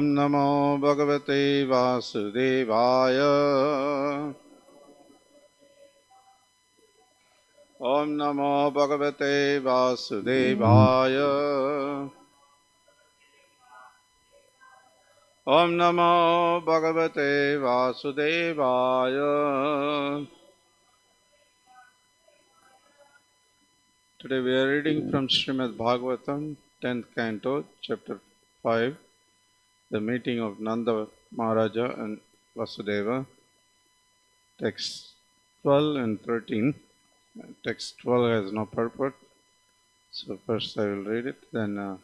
नमो भगवते वासुदेवाय। ॐ नमो भगवते वासुदेवाय। ॐ नमो भगवते वासुदेवाय। Today we are reading from Srimad Bhagavatam, 10th canto, chapter 5, the meeting of Nanda Maharaja and Vasudeva, text 12 and 13. Text 12 has no purport, so first I will read it, then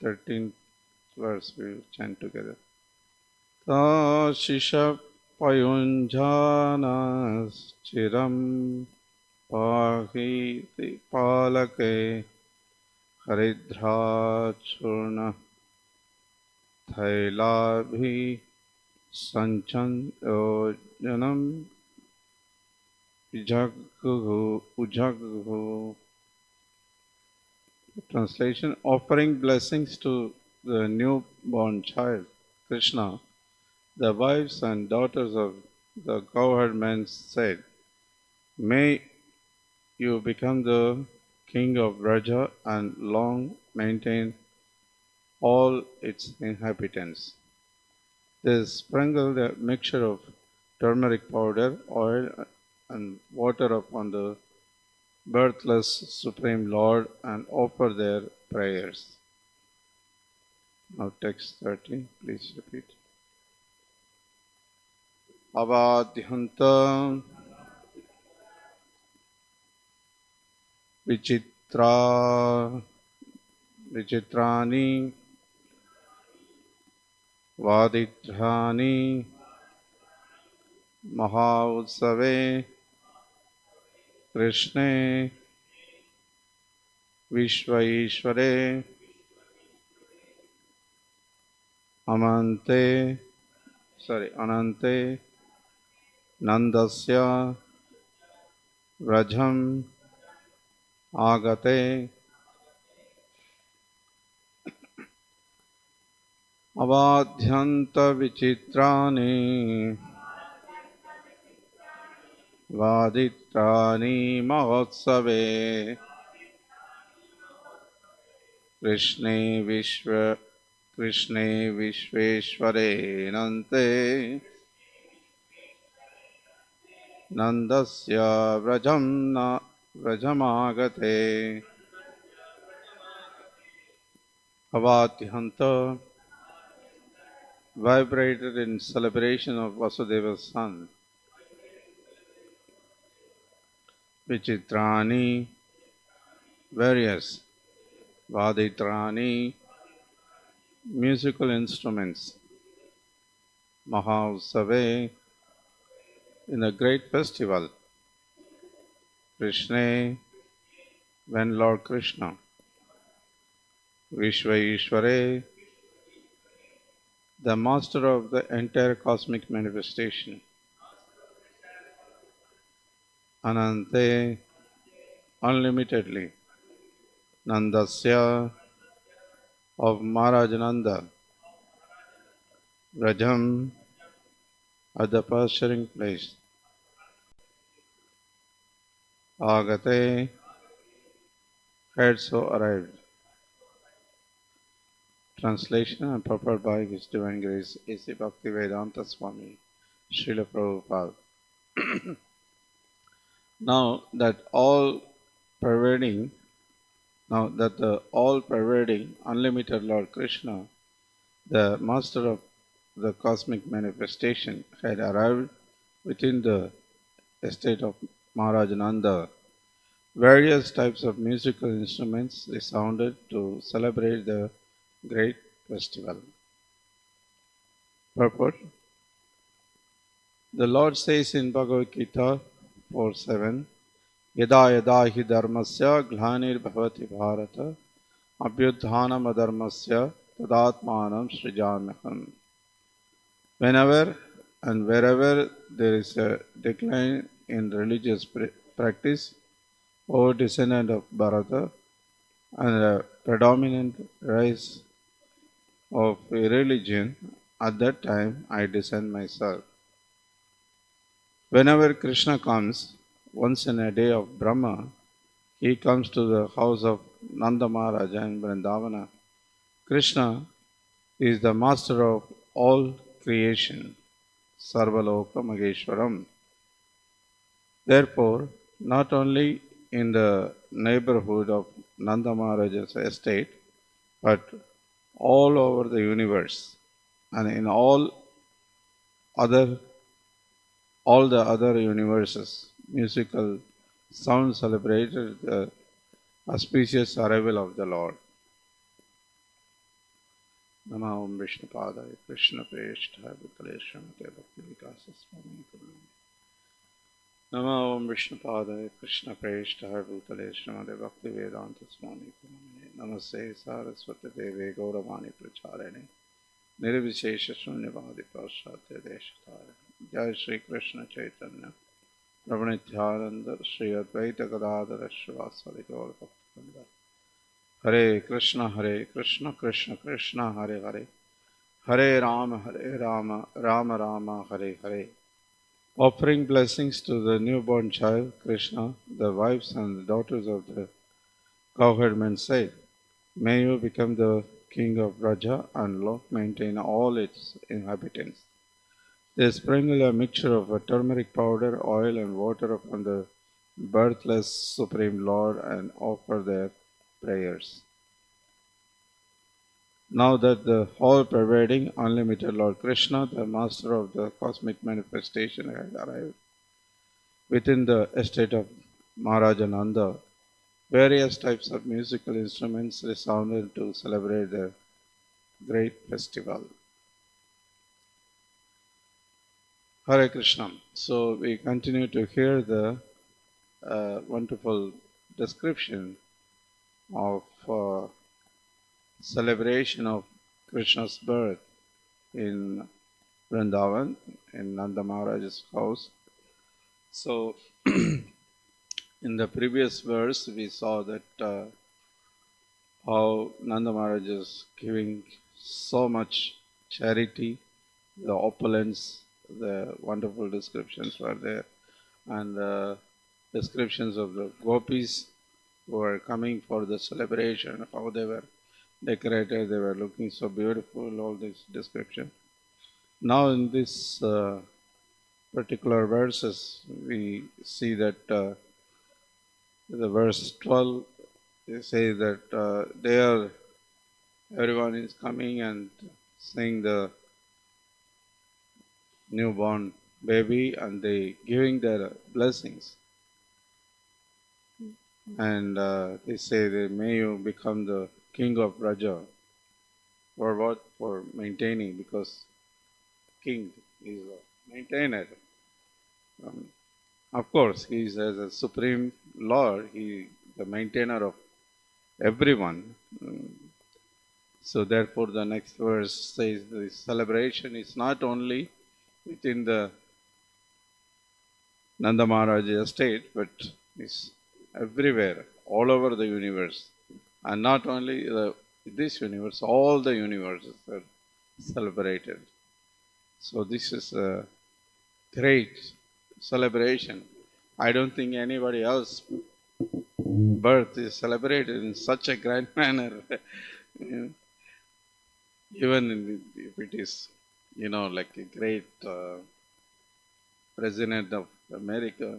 13th verse we will chant together. Ta shisha payunjanas chiram pahiti palake haridra churna thailabhi sanchan yojanam ujaghu. Translation: offering blessings to the newborn child, Krishna, the wives and daughters of the cowherd men said, "May you become the king of Raja and long maintain all its inhabitants." They sprinkled a mixture of turmeric powder, oil, and water upon the birthless Supreme Lord and offer their prayers. Now text 13, please repeat. Avadhyanta vichitrani vaditrani mahautsave Krishne Vishvaishware Anante Nandasya Vrajam Agate Avadhyanta Vichitrani Vaditrani Mahotsave Krishne Vishveshware Nante Nandasya Vrajamagate. Avadhyanta vibrated in celebration of Vasudeva's son. Vichitrani, various. Vaditrani, musical instruments. Mahautsave, in a great festival. Krishna, when Lord Krishna. Vishvaishware, the master of the entire cosmic manifestation. Anante, unlimitedly. Nandasya, of Maharaj Nanda. Rajam, at the pasturing place. Agate, had so arrived. Translation and purport by His Divine Grace A.C. Bhaktivedanta Swami Srila Prabhupada. Now that the all-pervading, unlimited Lord Krishna, the master of the cosmic manifestation, had arrived within the estate of Maharaj Nanda, various types of musical instruments resounded to celebrate the great festival. Purport: the Lord says in Bhagavad Gita 4:7, Yada yada hi dharmasya glanir bhavati bharata abhyudhanam adharmasya tadatmanam srijamaham. Whenever and wherever there is a decline in religious practice, O descendant of Bharata, and a predominant rise of a religion, at that time I descend myself. Whenever Krishna comes, once in a day of Brahma, he comes to the house of Nanda Maharaja in Vrindavana. Krishna is the master of all creation, Sarvaloka Maheshwaram. Therefore, not only in the neighborhood of Nanda Maharaja's estate, but all over the universe and in other all the other universes, musical sound celebrated the auspicious arrival of the Lord. Nama Om Vishnu Padaya Krishna Preshthaya Bhutaleshwamate Bhakti Vikasa Swami Guru. Nama Om Vishnu Padaya Krishna Preshthaya Bhutaleshwamate Bhakti Vedanta Swami Guru. Namaste Saraswati Deve Gauravani Pracharane Nirvishesha Shunyavadi Prashatya Deshatara. Jai Shri Krishna Chaitanya Prabhu Nityananda Shri Advaita Gadadhara Srivasadi Gaura Bhaktivinoda. Hare Krishna Krishna Krishna Hare Hare Hare Rama Rama Rama Hare Hare. Offering blessings to the newborn child Krishna, the wives and the daughters of the cowherdmen said, may you become the king of Raja and Lok maintain all its inhabitants. They sprinkle a mixture of a turmeric powder, oil and water upon the birthless Supreme Lord and offer their prayers. Now that the all-pervading, unlimited Lord Krishna, the master of the cosmic manifestation, had arrived within the estate of Maharaja Nanda, various types of musical instruments resounded to celebrate the great festival. Hare Krishna. So we continue to hear the wonderful description of celebration of Krishna's birth in Vrindavan, in Nanda Maharaja's house. So, in the previous verse, we saw that how Nanda Maharaj is giving so much charity, the opulence, the wonderful descriptions were there, and the descriptions of the gopis who were coming for the celebration, how they were decorated, they were looking so beautiful, all this description. Now in this particular verses, we see that the verse 12, they say that there everyone is coming and seeing the newborn baby and they giving their blessings. And they say that may you become the king of Raja. For what? For maintaining, because king is a maintainer. Of course, he is as a supreme lord, he the maintainer of everyone. So therefore the next verse says the celebration is not only within the Nanda Maharaj estate, but is everywhere, all over the universe. And not only this universe, all the universes are celebrated. So this is a great celebration. I don't think anybody else birth is celebrated in such a grand manner. Even if it is, like a great president of America,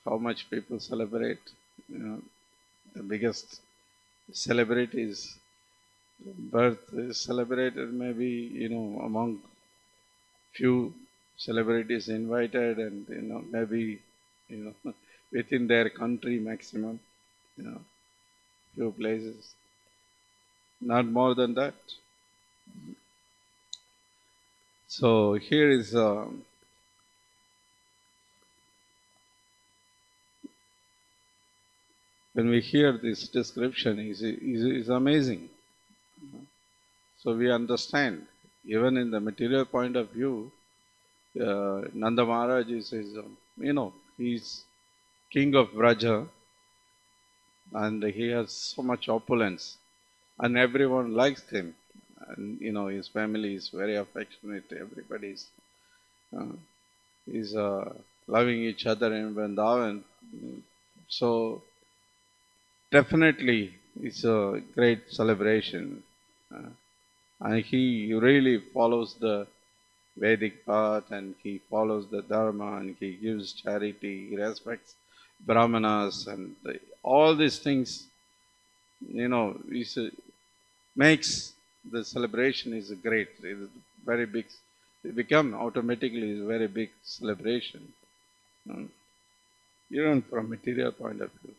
how much people celebrate. The biggest celebrities' birth is celebrated maybe, among few celebrities invited and, maybe, within their country maximum, few places. Not more than that. So here is when we hear this description, is amazing. So we understand, even in the material point of view, Nanda Maharaj is, he's king of Vraja, and he has so much opulence, and everyone likes him. and his family is very affectionate. Everybody's uh, is loving each other in Vrindavan. So definitely, it's a great celebration, uh, and he really follows the Vedic path, and he follows the Dharma, and he gives charity, he respects Brahmanas, and all these things, is makes the celebration is great. It is very big. It become automatically is a very big celebration, uh, even from material point of view.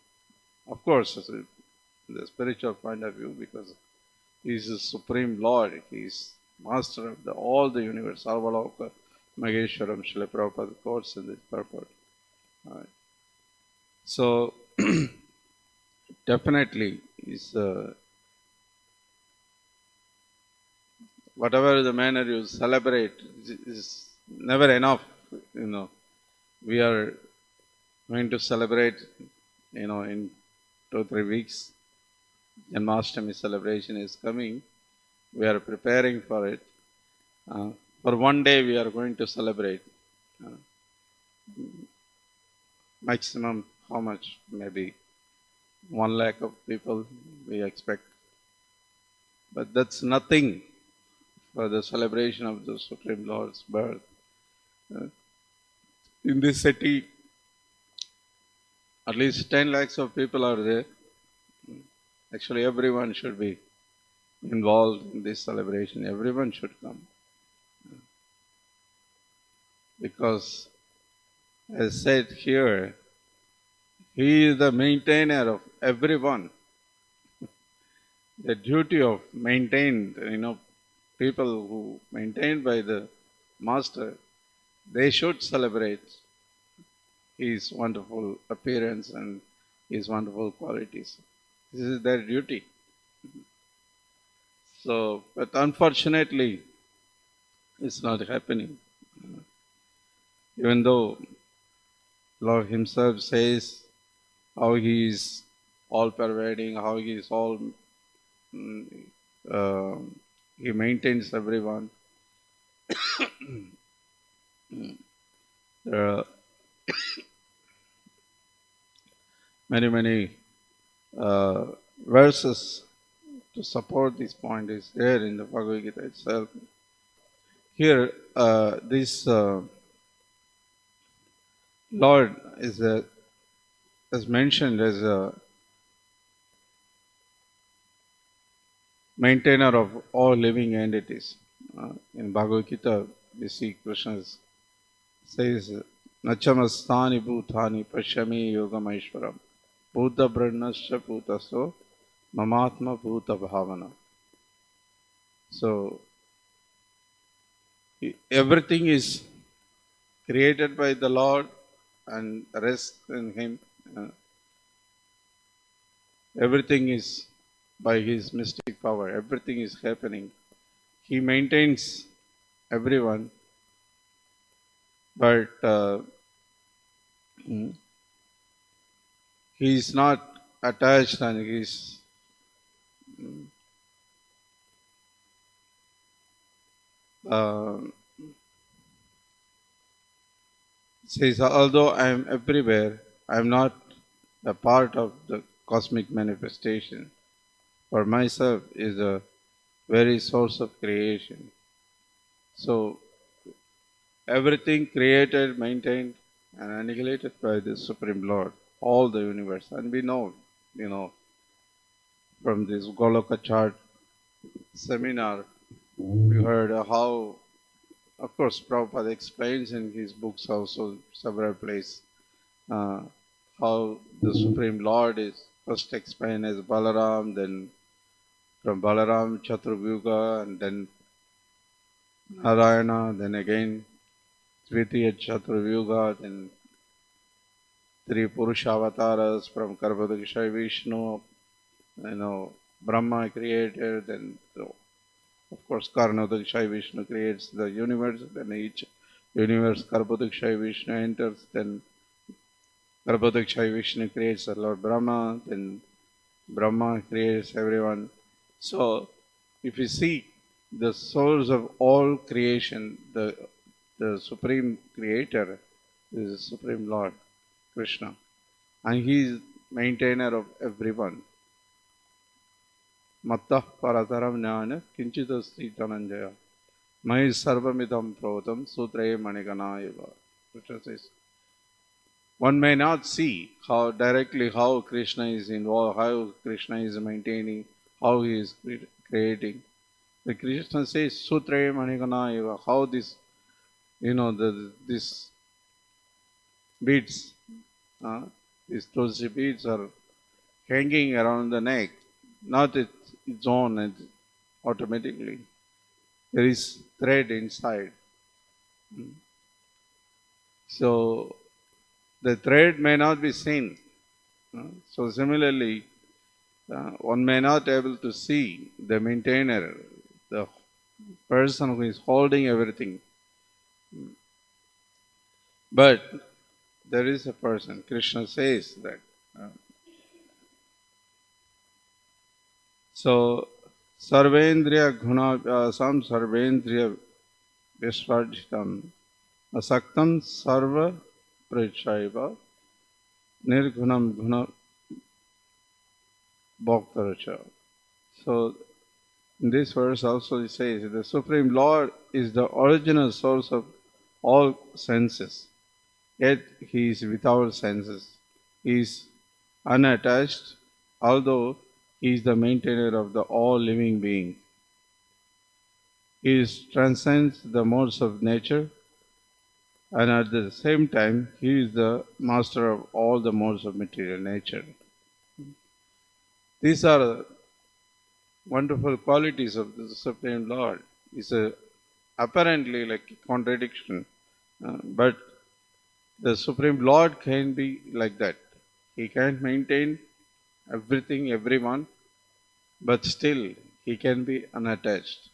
Of course, as the spiritual point of view, because he is the supreme Lord. He is master of all the universe. Sarvaloka Maheshwaram Srila Prabhupada quotes in this purport. Uh, so definitely is whatever the manner you celebrate is never enough. You know, we are going to celebrate. In 2 3 weeks, Janmashtami celebration is coming. We are preparing for it. For one day, we are going to celebrate. Uh, Maximum, how much? Maybe 1 lakh of people we expect. But that's nothing for the celebration of the Supreme Lord's birth. Uh, in this city, at least 10 lakhs of people are there. Actually, everyone should be involved in this celebration. Everyone should come. Because, as said here, he is the maintainer of everyone. The duty of maintained, people who maintained by the master, they should celebrate his wonderful appearance and his wonderful qualities. This is their duty. So, but unfortunately, it's not happening. Even though Lord Himself says how He is all pervading, how He is all, uh, He maintains everyone. There are many verses to support this point is there in the Bhagavad Gita itself. Here, this Lord is mentioned as a maintainer of all living entities. In Bhagavad Gita, we see Krishna says, Nachamastani bhutani pashyami yogamaishwaram bhuta brahmascha bhutaso mamatma bhuta bhavana. So, everything is created by the Lord and rests in Him. Everything is by His mystic power. Everything is happening. He maintains everyone, but He is not attached, and He is says, although I am everywhere, I am not a part of the cosmic manifestation. For myself is the very source of creation. So, everything created, maintained, and annihilated by the Supreme Lord, all the universe. And we know, from this Goloka chart seminar, we heard how, of course, Prabhupada explains in his books also several places how the Supreme Lord is first explained as Balaram, then from Balaram Chaturvyuga, and then Narayana, then again Dvitiya Chaturvyuga, then three Purusha avatars from Garbhodakshay Vishnu, Brahma created, then of course Karnodakshay Vishnu creates the universe, then each universe Garbhodakshay Vishnu enters, then Garbhodakshay Vishnu creates the Lord Brahma, then Brahma creates everyone. So, if you see, the source of all creation, the supreme creator is the Supreme Lord, Krishna. And he is maintainer of everyone. Mattah parataram jnana kinchidasti dhananjaya. Mai sarvamidam protam sutraye maniganayava. Krishna says, one may not see how directly how Krishna is involved, how Krishna is maintaining, how he is creating. The Krishna says, Sutraye Maniganayava, how this, this beads, these tulsi beads are hanging around the neck, not its own and automatically. There is thread inside. So the thread may not be seen. So similarly, one may not be able to see the maintainer, the person who is holding everything. But there is a person. Krishna says that. So, sarvendriya gunabhyasam sarvendriya visvarjitam asaktam sarva prachaiva nirgunam guna bhaktaracha. So, in this verse also it says, the Supreme Lord is the original source of all senses. Yet he is without senses. He is unattached, although he is the maintainer of the all living being. He transcends the modes of nature, and at the same time, he is the master of all the modes of material nature. These are wonderful qualities of the Supreme Lord. It's apparently like a contradiction, but the Supreme Lord can be like that. He can maintain everything, everyone, but still he can be unattached.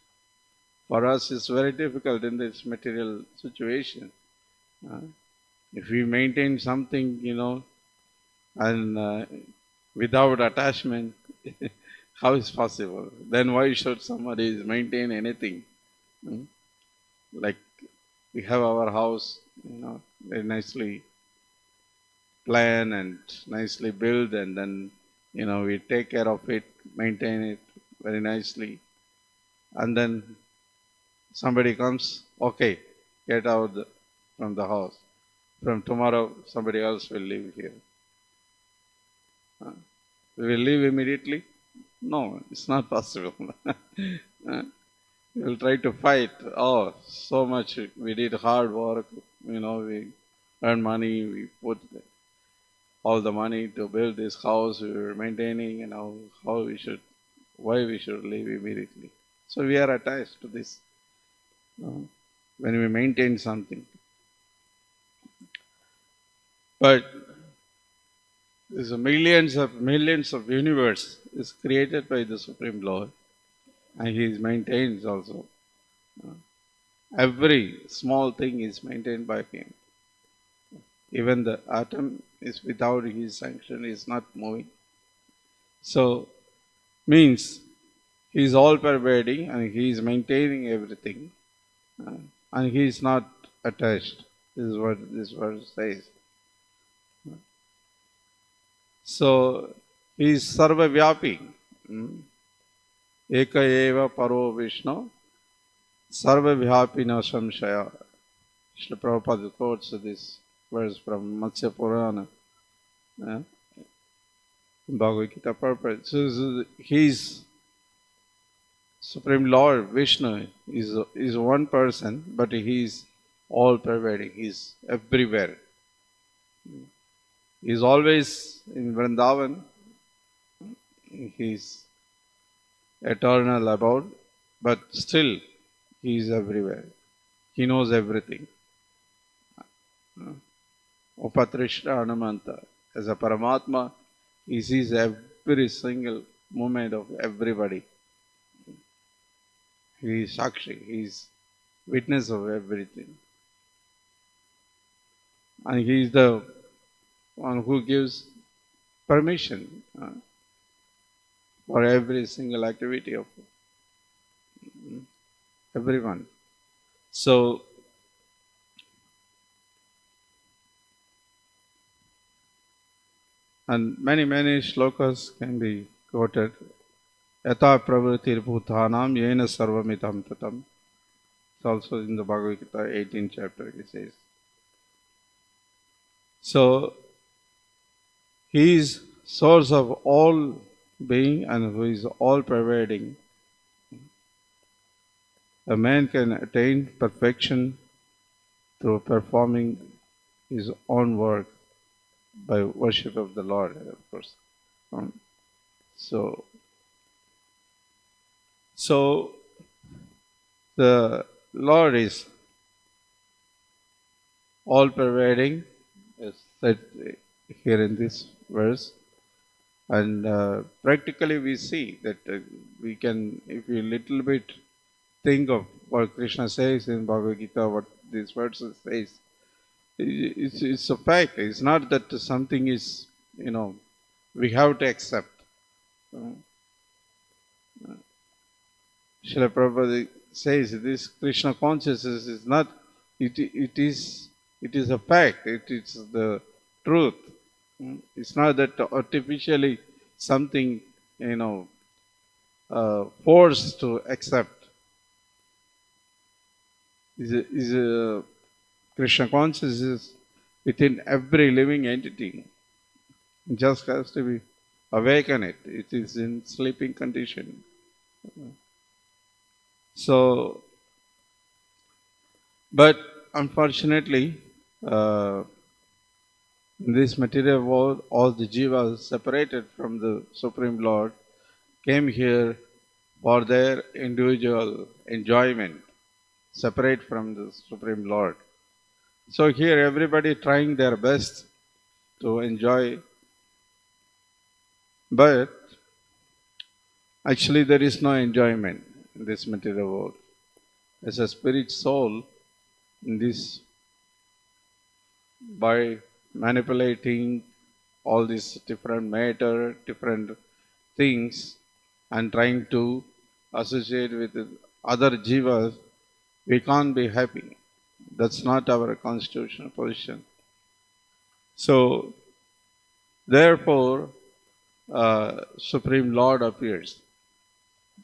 For us, it's very difficult in this material situation. If we maintain something, and without attachment, how is possible? Then why should somebody maintain anything? Like we have our house, very nicely plan and nicely build, and then we take care of it, maintain it very nicely, and then somebody comes, okay, get out from the house. From tomorrow, somebody else will live here. We will leave immediately? No, it's not possible. We will try to fight. Oh, so much we did hard work. We earned money. We put all the money to build this house. We were maintaining. Why we should leave immediately. So we are attached to this. When we maintain something, but there's millions of universe is created by the Supreme Lord, and He is maintained also. Every small thing is maintained by Him. Even the atom is without His sanction is not moving. So means He is all pervading and He is maintaining everything, and He is not attached. This is what this verse says. So He is sarva vyapi. Eka eva paro Vishnu sarva vyapi na samshaya. Srila Prabhupada quotes this verse from Matsya Purana, Bhagavad Gita purpose. So He is Supreme Lord Vishnu is one person, but He is all pervading. He is everywhere. He is always in Vrindavan. He is eternal abode, but still He is everywhere. He knows everything. Upatrishta Anumanta. As a Paramatma, He sees every single movement of everybody. He is Sakshi. He is witness of everything. And He is the one who gives permission for every single activity of everyone. So, and many shlokas can be quoted. Yata pravritir bhutanam yena sarvamitam tatam. It's also in the Bhagavad Gita 18th chapter, he says. So, he is source of all being and who is all pervading. A man can attain perfection through performing his own work by worship of the Lord, of course. So the Lord is all pervading, as said here in this verse. And practically we see that we can, if we little bit think of what Krishna says in Bhagavad Gita, what these verses says, it's a fact. It's not that something is, we have to accept. Srila Prabhupada says this Krishna consciousness is not, it is a fact, it is the truth. It's not that artificially something, forced to accept. Krishna consciousness within every living entity. It just has to be awaken it. It is in sleeping condition. So, but unfortunately, in this material world, all the jivas separated from the Supreme Lord came here for their individual enjoyment, separate from the Supreme Lord. So here everybody trying their best to enjoy, but actually there is no enjoyment in this material world. As a spirit soul, in this, by manipulating all these different matter, different things, and trying to associate with other jivas, we can't be happy. That's not our constitutional position. So, therefore, Supreme Lord appears.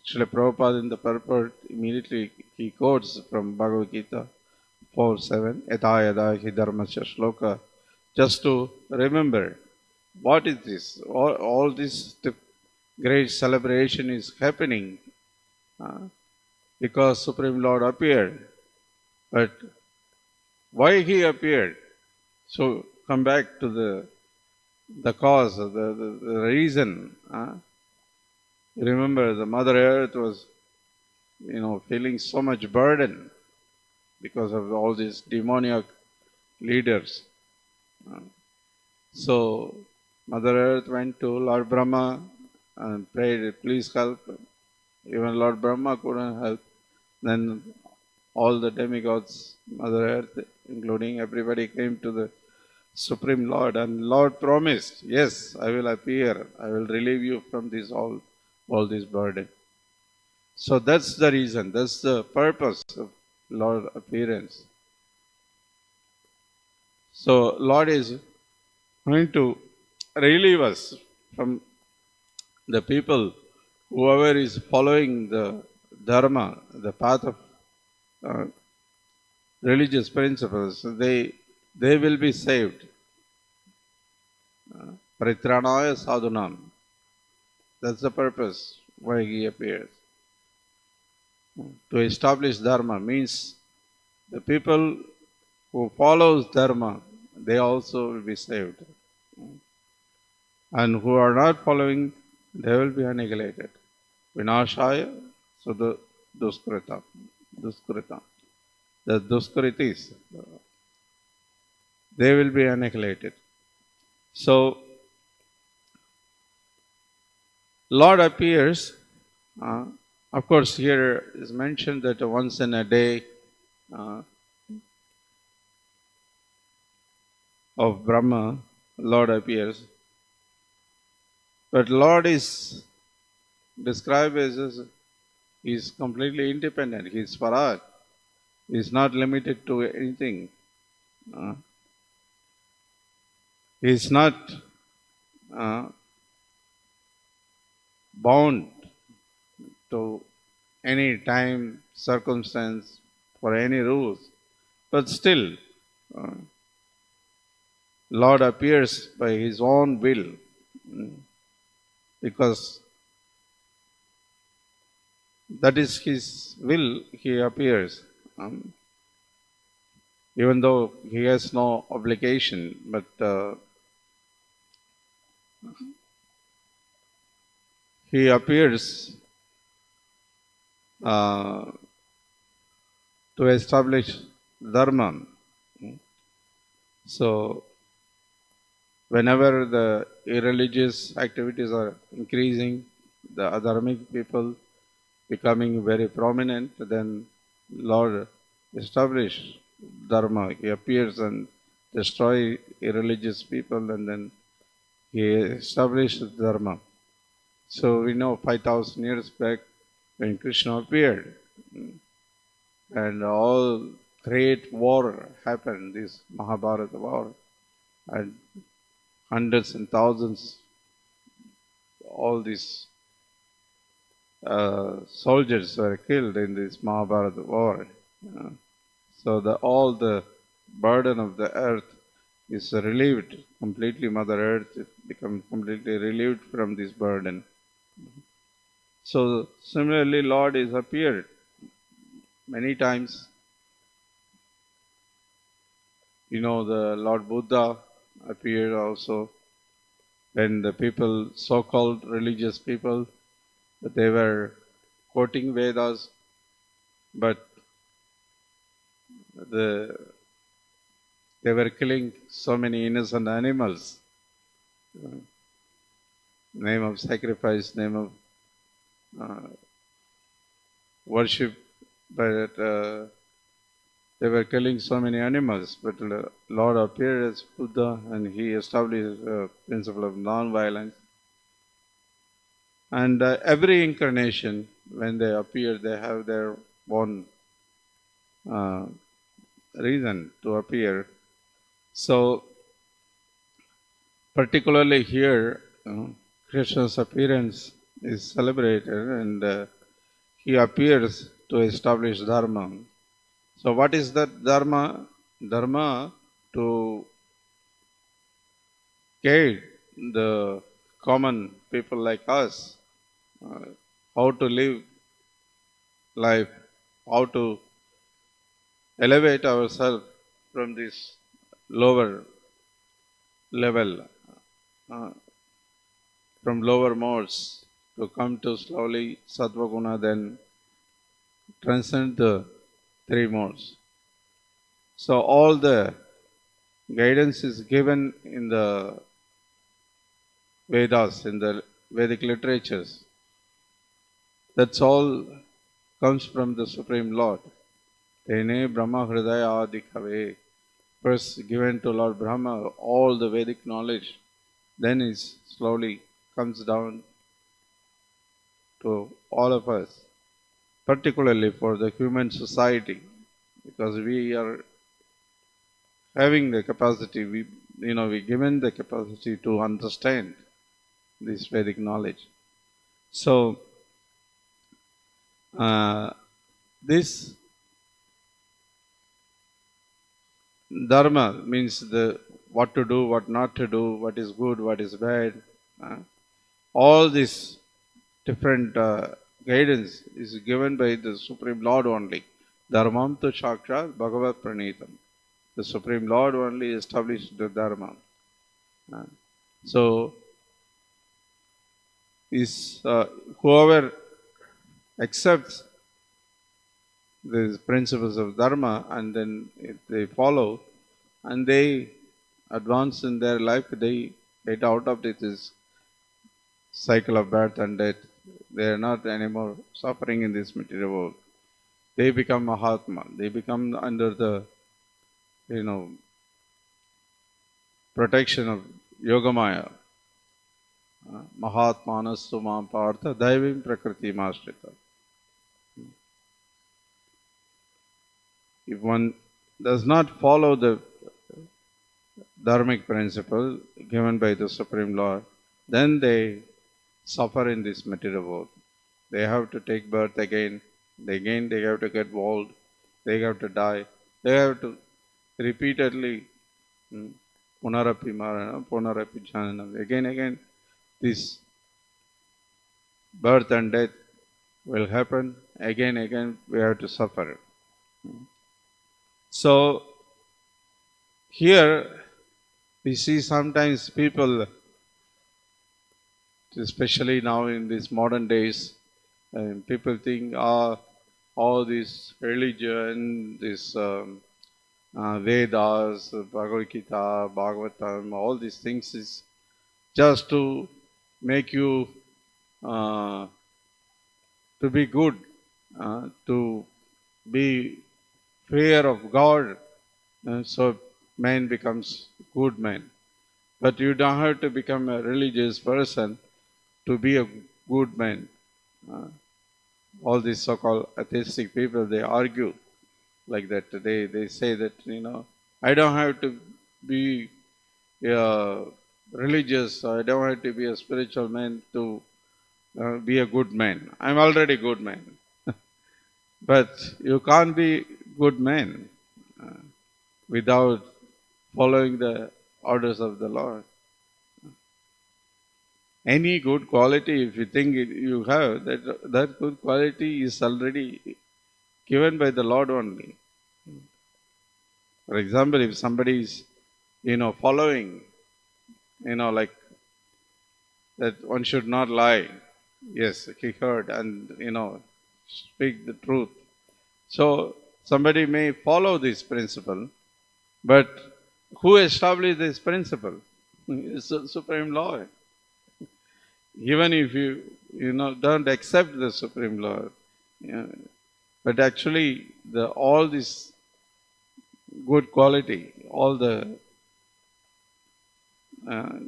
Srila Prabhupada in the purport immediately he quotes from Bhagavad Gita 4:7, Yada yada hi dharmasya shloka, just to remember what is this. All this great celebration is happening because Supreme Lord appeared. But why he appeared? So come back to the cause, the reason. Remember, the Mother Earth was, feeling so much burden because of all these demoniac leaders. So Mother Earth went to Lord Brahma and prayed, please help. Even Lord Brahma couldn't help. Then all the demigods, Mother Earth, including everybody, came to the Supreme Lord, and Lord promised, yes, I will appear, I will relieve you from this all this burden. So that's the reason, that's the purpose of Lord appearance. So Lord is going to relieve us from the people, whoever is following the dharma, the path of religious principles, they will be saved. Paritranaya sadhunam. That's the purpose why he appears. To establish dharma means the people who follows dharma, they also will be saved. And who are not following, they will be annihilated. Vinashaya, so the duskrita. The duskritis, they will be annihilated. So, Lord appears, of course here is mentioned that once in a day of Brahma, Lord appears. But Lord is described as He is completely independent. He is Swaraj. He is not limited to anything. Uh, he is not uh, bound to any time, circumstance, for any rules. But still, uh, Lord appears by His own will, because that is His will. He appears, even though He has no obligation, but He appears uh, to establish dharma. So, whenever the irreligious activities are increasing, the adharmic people becoming very prominent, then Lord establish dharma. He appears and destroy irreligious people, and then He established dharma. So we know 5,000 years back when Krishna appeared, and all great war happened, this Mahabharata war, and hundreds and thousands, all these soldiers were killed in this Mahabharata war. So all the burden of the earth is relieved completely. Mother Earth becomes completely relieved from this burden. So similarly, Lord is appeared many times. You know, the Lord Buddha appeared also when the people, so-called religious people, they were quoting Vedas, but they were killing so many innocent animals. Name of sacrifice, name of worship, but they were killing so many animals. But Lord appeared as Buddha, and He established the principle of non-violence. And every incarnation, when they appear, they have their own reason to appear. So, particularly here, Krishna's appearance is celebrated, and He appears to establish dharma. So, what is that dharma? Dharma to guide the common people like us, how to live life, how to elevate ourselves from this lower level, uh, from lower modes, to come to slowly sattva guna, then transcend the three modes. So all the guidance is given in the Vedas, in the Vedic literatures. That's all comes from the Supreme Lord. Tene Brahma Hridaya Adikave. First given to Lord Brahma all the Vedic knowledge, then it slowly comes down to all of us, particularly for the human society, because we are having the capacity, we given the capacity to understand this Vedic knowledge. So, this dharma means the what to do, what not to do, what is good, what is bad. All this different guidance is given by the Supreme Lord only. Dharmam tu Shakshat Bhagavat Pranitam. The Supreme Lord only established the dharma. So, whoever accepts these principles of dharma, and then if they follow and they advance in their life, they get out of this cycle of birth and death. They are not anymore suffering in this material world. They become Mahatma. They become under the protection of Yogamaya. Mahatmanastu mam partha daivim prakriti mashrita. If one does not follow the dharmic principle given by the Supreme Lord, then they suffer in this material world. They have to take birth again. Again, they have to get old. They have to die. They have to repeatedly punarapi marana, punarapi jananam. Again, this birth and death will happen. Again, we have to suffer. So, here we see sometimes people, especially now in these modern days, people think, all this religion, this Vedas, Bhagavad Gita, Bhagavatam, all these things is just to make you to be good, to be fear of God, so man becomes good man. But you don't have to become a religious person to be a good man. All these so-called atheistic people, they argue like that. They say that, I don't have to be religious, I don't have to be a spiritual man to be a good man. I'm already good man. But you can't be good man without following the orders of the Lord. Any good quality, if you think you have, that good quality is already given by the Lord only. For example, if somebody is, following, like that one should not lie. Yes, he heard and, speak the truth. So, somebody may follow this principle, but who established this principle? It's the Supreme Lord. Even if you, don't accept the Supreme Lord, but actually all this good quality, all the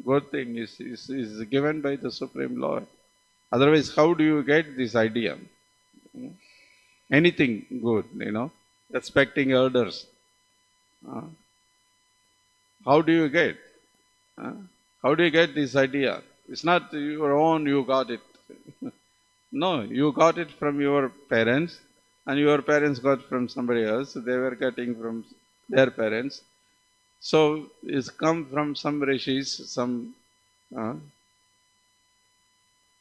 good thing is given by the Supreme Lord. Otherwise, how do you get this idea? Anything good, respecting elders. How do you get? How do you get this idea? It's not your own, you got it. No, you got it from your parents, and your parents got from somebody else. They were getting from their parents. So it's come from some rishis, some.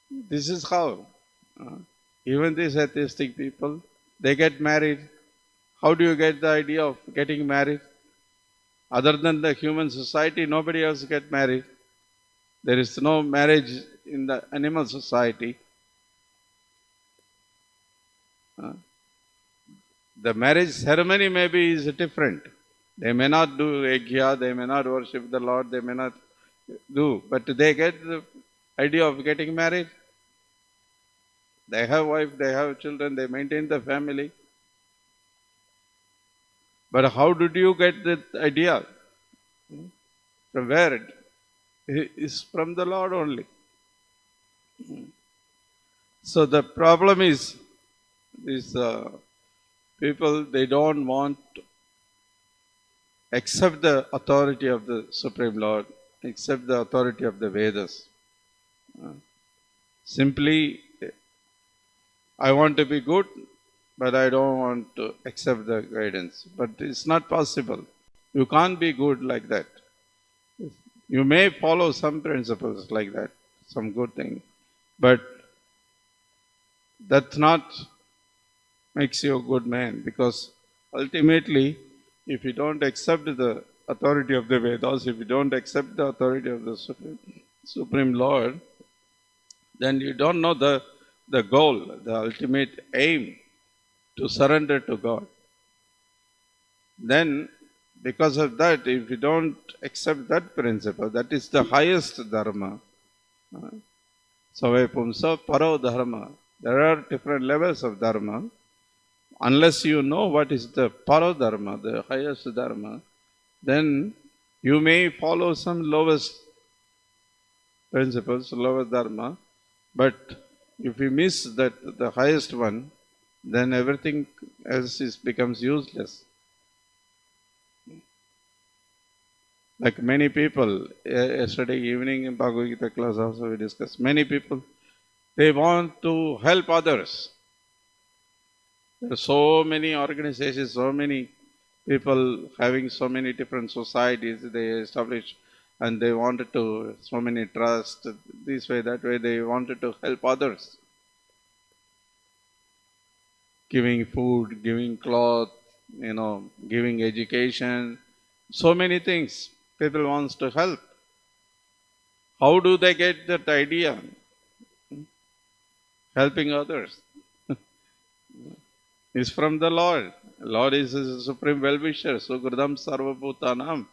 This is how. Even these atheistic people, they get married. How do you get the idea of getting married? Other than the human society, nobody else get married. There is no marriage in the animal society. The marriage ceremony maybe is different. They may not do yajna, they may not worship the Lord, they may not do, but they get the idea of getting married. They have wife, they have children, they maintain the family. But how did you get that idea? From where? It is from the Lord only. So the problem is, these people, they don't want to accept the authority of the Supreme Lord, accept the authority of the Vedas. Simply, I want to be good, but I don't want to accept the guidance. But it's not possible. You can't be good like that. You may follow some principles like that, some good thing, but that's not makes you a good man, because ultimately, if you don't accept the authority of the Vedas, if you don't accept the authority of the Supreme Lord, then you don't know the goal, the ultimate aim, to surrender to God. Then, because of that, if you don't accept that principle, that is the highest dharma. Savepumsa paro dharma. There are different levels of dharma. Unless you know what is the paro dharma, the highest dharma, then you may follow some lowest principles, lowest dharma, but if you miss that the highest one, then everything else becomes useless. Like many people, yesterday evening in Bhagavad Gita class also we discussed, many people, they want to help others. There are so many organizations, so many people having so many different societies they established, and they wanted to, so many trusts, this way, that way, they wanted to help others. Giving food, giving cloth, giving education, so many things. People wants to help. How do they get that idea? Helping others is from the Lord. Lord is the supreme well-wisher. Sukridam sarvabhutanam.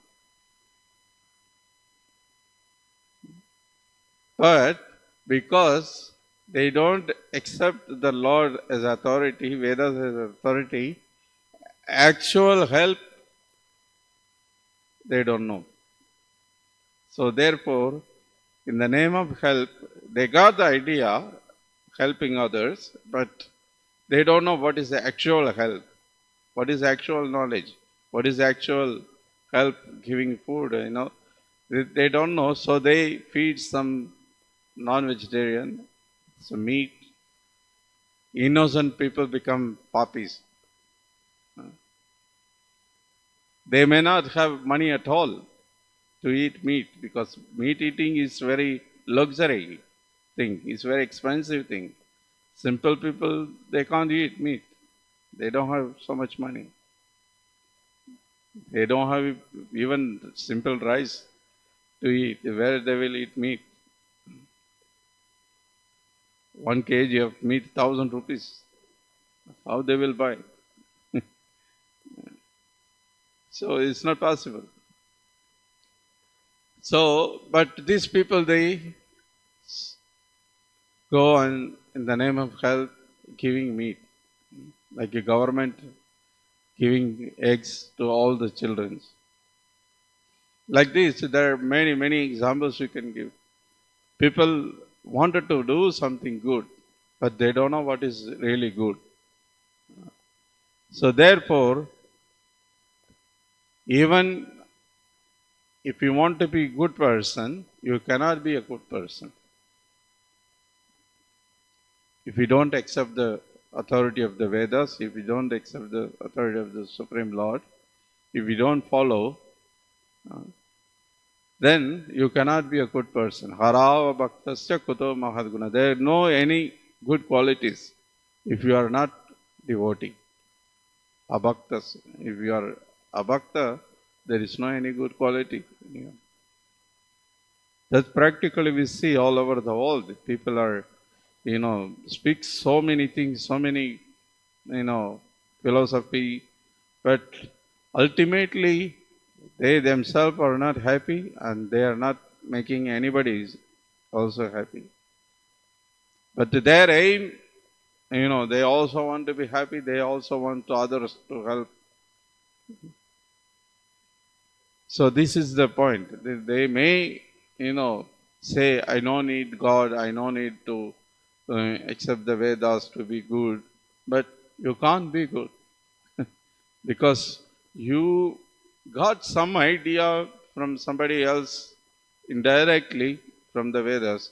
But because they don't accept the Lord as authority, Vedas as authority, actual help they don't know. So therefore, in the name of help, they got the idea helping others, but they don't know what is the actual help, what is actual knowledge, what is actual help giving food, They don't know, so they feed some non-vegetarian, some meat. Innocent people become poppies. They may not have money at all to eat meat, because meat eating is very luxury thing, it's very expensive thing. Simple people, they can't eat meat. They don't have so much money. They don't have even simple rice to eat. Where they will eat meat? 1 kg of meat, 1,000 rupees. How they will buy? So it's not possible. So, but these people, they go on in the name of health giving meat, like a government giving eggs to all the children. Like this, there are many, many examples we can give. People wanted to do something good, but they don't know what is really good. So therefore, even if you want to be a good person, you cannot be a good person. If you don't accept the authority of the Vedas, if you don't accept the authority of the Supreme Lord, if you don't follow, then you cannot be a good person. Harava bhaktasya kuto mahadguna. There are no any good qualities if you are not devotee. Abhaktas. If you are abhakta, there is no any good quality. That practically we see all over the world. People are, speak so many things, so many, philosophy, but ultimately they themselves are not happy, and they are not making anybody also happy. But their aim, they also want to be happy, they also want others to help. So this is the point. They may, say, I don't need God, I don't need to accept the Vedas to be good, but you can't be good because you got some idea from somebody else indirectly from the Vedas,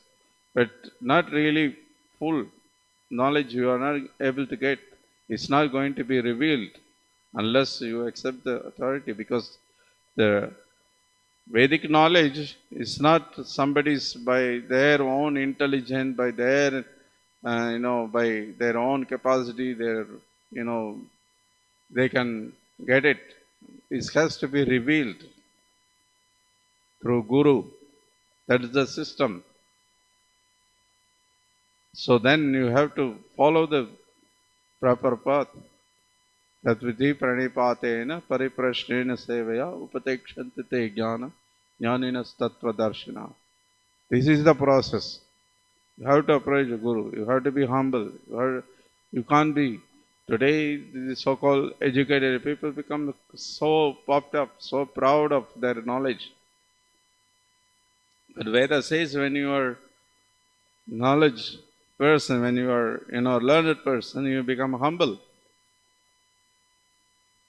but not really full knowledge you are not able to get. It's not going to be revealed unless you accept the authority, because the Vedic knowledge is not somebody's by their own intelligence, by their, by their own capacity, they can get it. It has to be revealed through Guru. That is the system. So then you have to follow the proper path. Tatviti pranipatena pariprashnena sevaya upatekshanti te jnana jnaninas tattva darshana. This is the process. You have to approach the Guru. You have to be humble. You can't be. Today, the so-called educated people become so puffed up, so proud of their knowledge. But Veda says when you are knowledge person, when you are learned person, you become humble,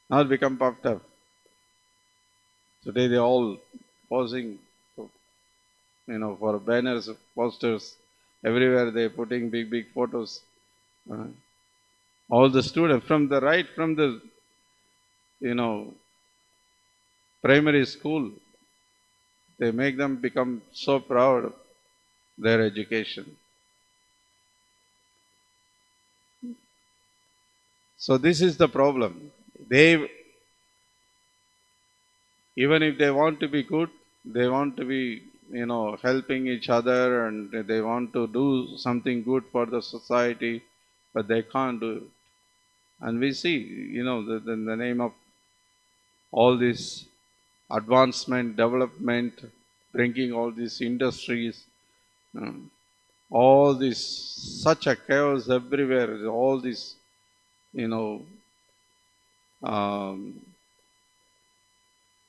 not become puffed up. Today they all posing, for banners, posters. Everywhere they're putting big, big photos. Uh, all the students from the you know, primary school, they make them become so proud of their education. So this is the problem. They, even if they want to be good, they want to be, helping each other, and they want to do something good for the society, but they can't do it. And we see, in the name of all this advancement, development, bringing all these industries, um, all this, such a chaos everywhere, all this, you know, um,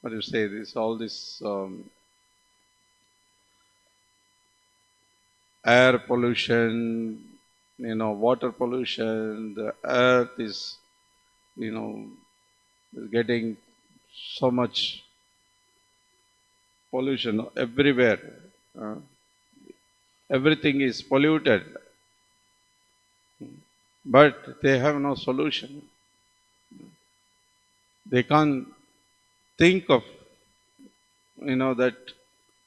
what do you say, this, all this air pollution, water pollution, the earth is, is getting so much pollution everywhere. Uh, Everything is polluted, but they have no solution. They can't think of, that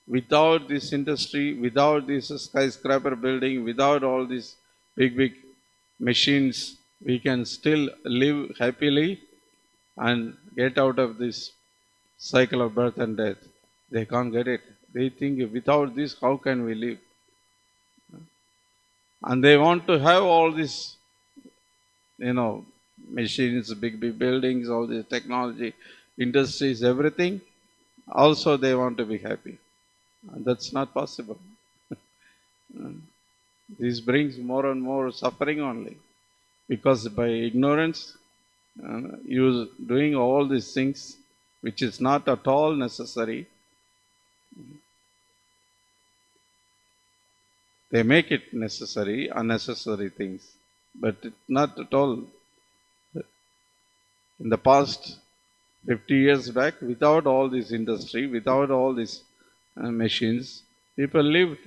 without this industry, without this skyscraper building, without all these big, big machines, we can still live happily and get out of this cycle of birth and death. They can't get it. They think, without this, how can we live? And they want to have all this, machines, big, big buildings, all this technology, industries, everything. Also, they want to be happy. And that's not possible. This brings more and more suffering only. Because by ignorance, you doing all these things, which is not at all necessary, they make it necessary, unnecessary things. But it's not at all. In the past 50 years back, without all this industry, without all these machines, people lived.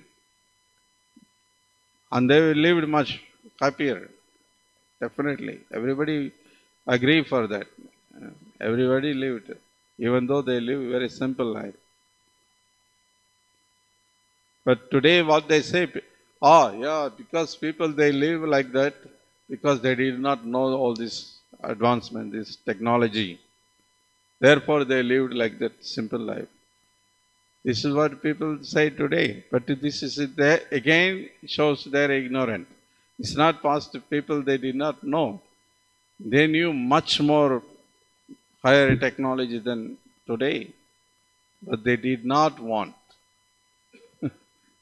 And they lived much happier. Definitely. Everybody agree for that. Everybody lived, even though they live a very simple life. But today what they say, because people they live like that, because they did not know all this advancement, this technology. Therefore they lived like that simple life. This is what people say today. But this is again shows they're ignorant. It's not past people they did not know. They knew much more higher technology than today. But they did not want.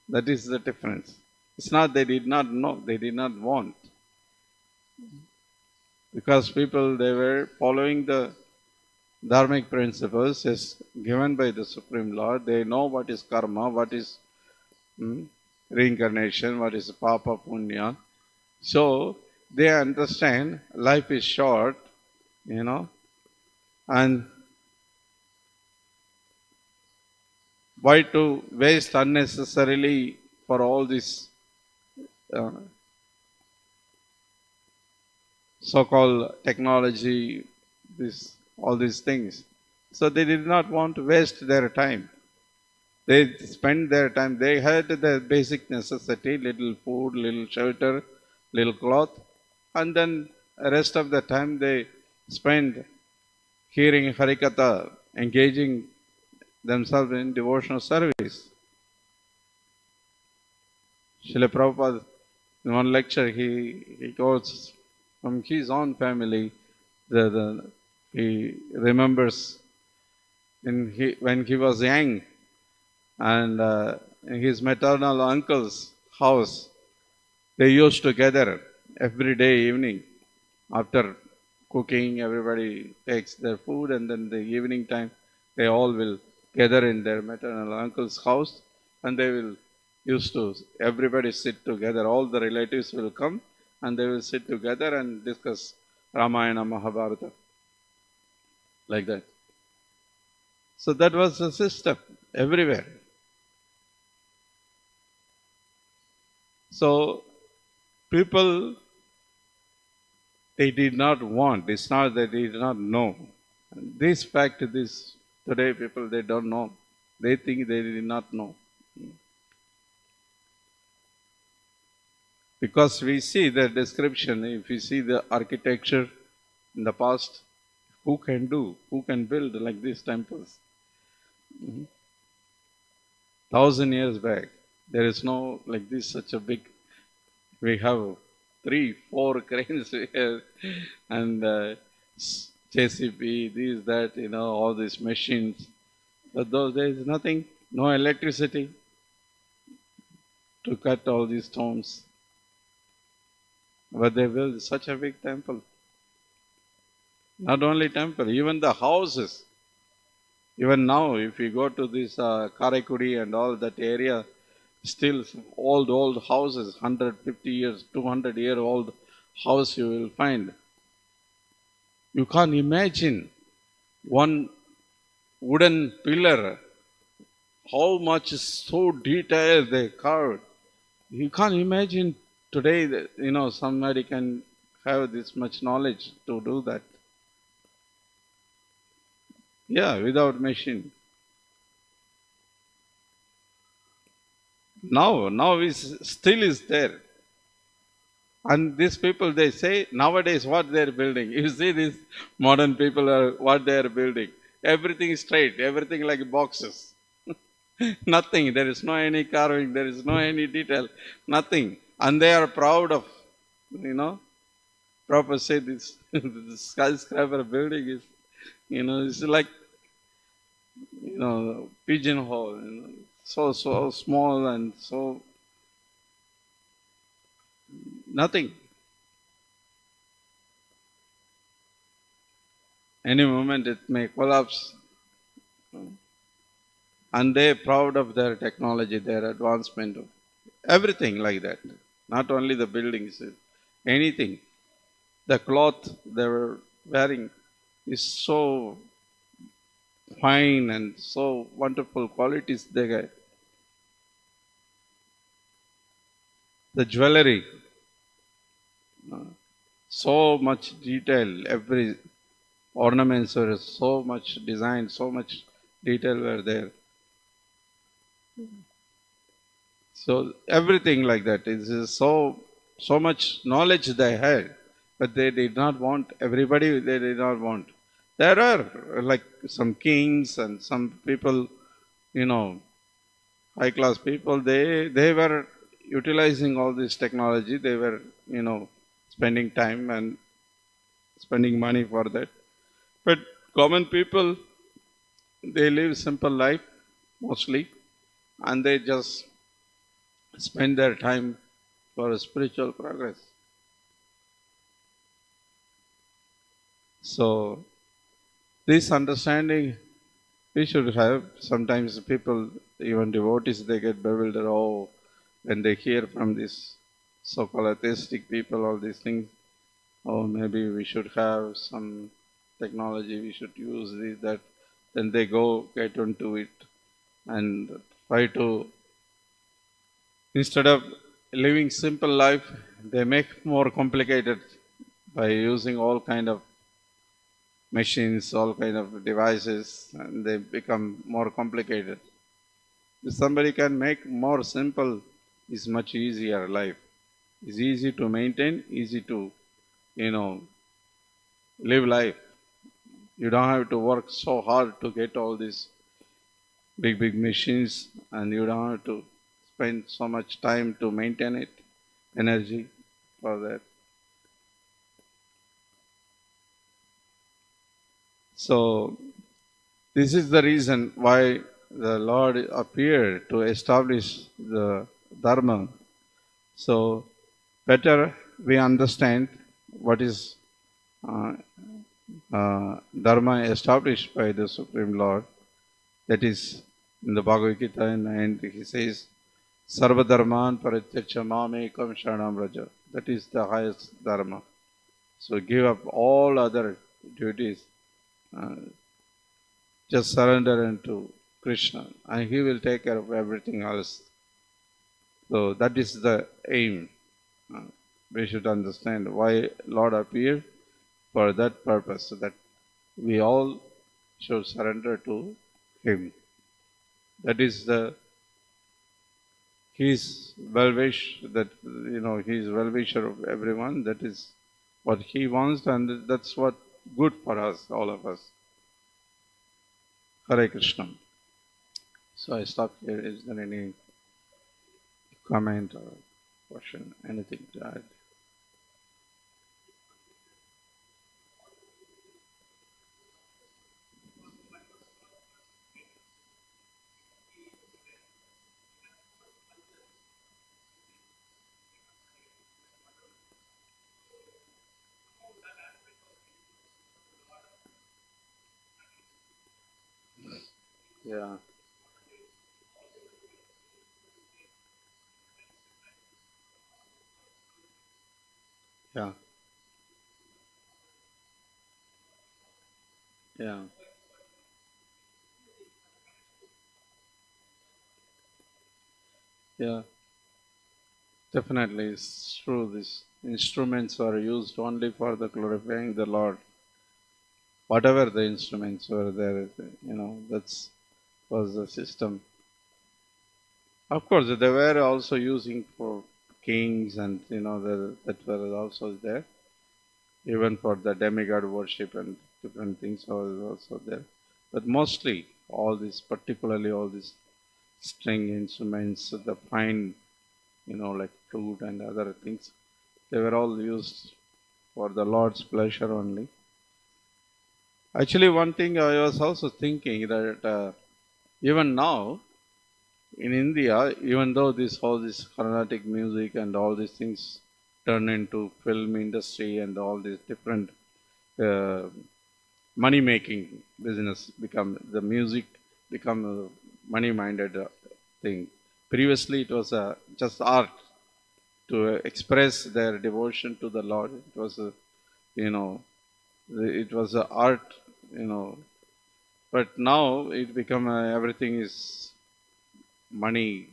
That is the difference. It's not they did not know, they did not want. Because people, they were following the dharmic principles as given by the Supreme Lord. They know what is karma, what is reincarnation, what is papa punya. So they understand life is short, and why to waste unnecessarily for all this so-called technology, all these things. So they did not want to waste their time. They spent their time. They had the basic necessity, little food, little shelter, little cloth, and then the rest of the time they spent hearing Harikatha, engaging themselves in devotional service. Srila Prabhupada, in one lecture, he quotes from his own family, he remembers when he was young, and in his maternal uncle's house, they used to gather every day evening. After cooking, everybody takes their food, and then the evening time, they all will gather in their maternal uncle's house, and they will used to, everybody sit together, all the relatives will come, and they will sit together and discuss Ramayana, Mahabharata, like that. So that was the system everywhere. So people, they did not want. It's not that they did not know. This fact, this today people, they don't know. They think they did not know. Because we see the description, if we see the architecture in the past, who can build like these temples? 1,000 years back, there is no like this such a big. We have 3, 4 cranes here, and JCB, these, that, all these machines. But those days, nothing, no electricity to cut all these stones. But they built such a big temple. Not only temple, even the houses. Even now, if you go to this Karaikudi and all that area, still old houses, 150 years, 200-year-old house you will find. You can't imagine one wooden pillar, how much so detailed they carved. You can't imagine today that, somebody can have this much knowledge to do that. Yeah, without machine. Now is still is there. And these people, they say nowadays what they are building. You see, these modern people are what they are building. Everything straight, everything like boxes. Nothing. There is no any carving. There is no any detail. Nothing. And they are proud of, proper say this, this skyscraper building is, it's like, pigeonhole. So small and so nothing. Any moment it may collapse. And they're proud of their technology, their advancement, everything like that. Not only the buildings, anything. The cloth they were wearing is so fine and so wonderful qualities they get. The jewelry, so much detail, every ornaments were so much design, so much detail were there. So everything like that is so much knowledge they had, but they did not want everybody. They did not want. There are like some kings and some people, high class people. They were utilizing all this technology. They were spending time and spending money for that. But common people, they live simple life mostly, and they just spend their time for spiritual progress. So this understanding we should have. Sometimes people, even devotees, they get bewildered. Oh, when they hear from these so-called atheistic people, all these things. Oh, maybe we should have some technology. We should use this, that. Then they get into it and try to. Instead of living simple life, they make more complicated by using all kind of machines, all kind of devices, and they become more complicated. If somebody can make more simple, is much easier life. It's easy to maintain, easy to, live life. You don't have to work so hard to get all these big machines, and you don't have to spend so much time to maintain it, energy for that. So this is the reason why the Lord appeared to establish the Dharma. So better we understand what is Dharma established by the Supreme Lord. That is in the Bhagavad Gita, and he says, Sarva Dharman Parityacha Mamekam Sharanam Raja. That is the highest Dharma. So give up all other duties. Just surrender into Krishna and He will take care of everything else. So that is the aim. Uh, We should understand why Lord appeared for that purpose, so that we all should surrender to Him. That is the His well wish. That He's well wisher of everyone. That is what He wants, and that's what good for us, all of us. Hare Krishna. So I stop here. Is there any comment or question? Anything to add? Yeah, yeah, yeah, yeah. Definitely, it's true. These instruments are used only for the glorifying the Lord. Whatever the instruments were there, that's was the system. Of course, they were also using for kings, and that were also there. Even for the demigod worship and different things was also there. But mostly, particularly all these string instruments, the fine, like flute and other things, they were all used for the Lord's pleasure only. Actually, one thing I was also thinking that even now in India, even though all this Carnatic music and all these things turn into film industry and all these different uh, money making business become the music become a money minded thing. Previously, it was just art to express their devotion to the Lord. It was you know it was a art, you know but now it become everything is money.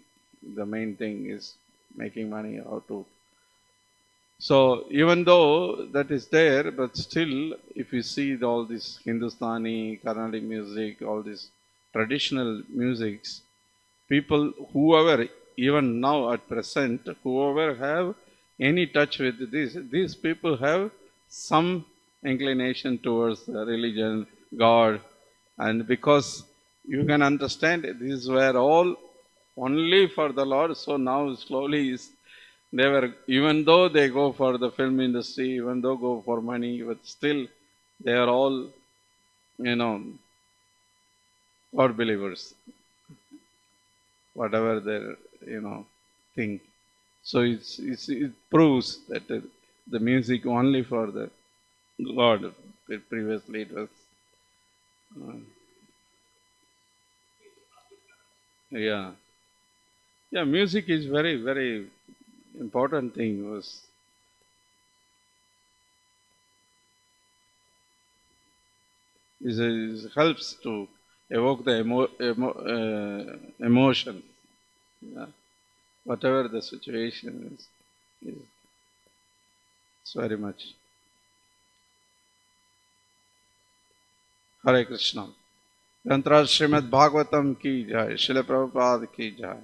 The main thing is making money. How to So even though that is there, but still, if you see all this Hindustani, Carnatic music, all these traditional musics, people, whoever, even now at present, whoever have any touch with this, these people have some inclination towards religion, God, and because you can understand these were all only for the Lord. So now slowly they were, even though they go for the film industry, even though go for money, but still they are all, you know, God believers, whatever their, thing. So it proves that the music only for the God. Previously it was, uh, yeah, yeah. Music is very very important thing. Helps to evoke the emotion. Yeah. Whatever the situation is it's very much. Hare Krishna. Granthraj Srimad Bhagavatam ki jai. Srila Prabhupada ki jai.